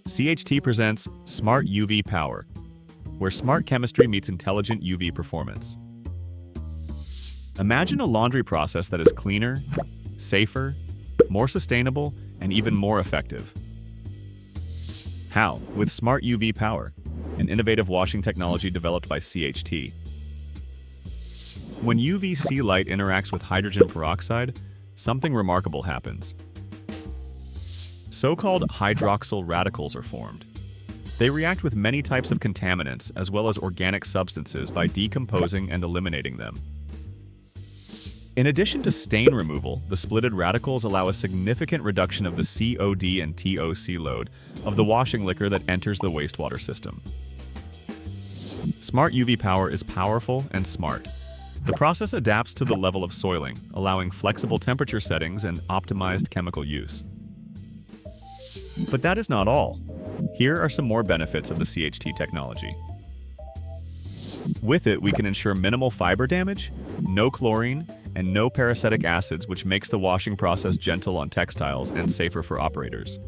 CHT presents Smart UV Power, where smart chemistry meets intelligent UV performance. Imagine a laundry process that is cleaner, safer, more sustainable, and even more effective. How? With Smart UV Power, an innovative washing technology developed by CHT. When UVC light interacts with hydrogen peroxide, something remarkable happens. So-called hydroxyl radicals are formed. They react with many types of contaminants as well as organic substances by decomposing and eliminating them. In addition to stain removal, the splitted radicals allow a significant reduction of the COD and TOC load of the washing liquor that enters the wastewater system. Smart UV Power is powerful and smart. The process adapts to the level of soiling, allowing flexible temperature settings and optimized chemical use. But that is not all. Here are some more benefits of the CHT technology. With it, we can ensure minimal fiber damage, no chlorine, and no peracetic acids, which makes the washing process gentle on textiles and safer for operators.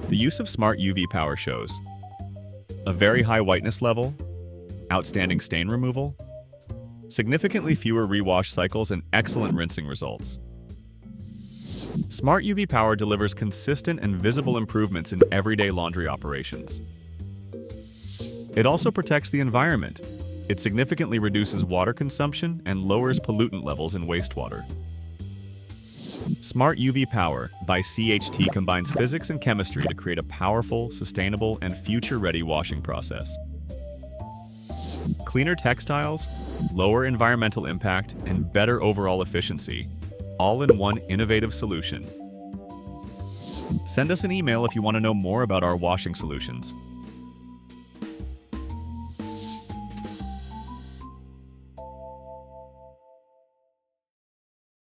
The use of Smart UV Power shows a very high whiteness level, outstanding stain removal, significantly fewer rewash cycles, and excellent rinsing results. Smart UV Power delivers consistent and visible improvements in everyday laundry operations. It also protects the environment. It significantly reduces water consumption and lowers pollutant levels in wastewater. Smart UV Power by CHT combines physics and chemistry to create a powerful, sustainable, and future-ready washing process. Cleaner textiles, lower environmental impact, and better overall efficiency, all in one innovative solution. Send us an email if you want to know more about our washing solutions.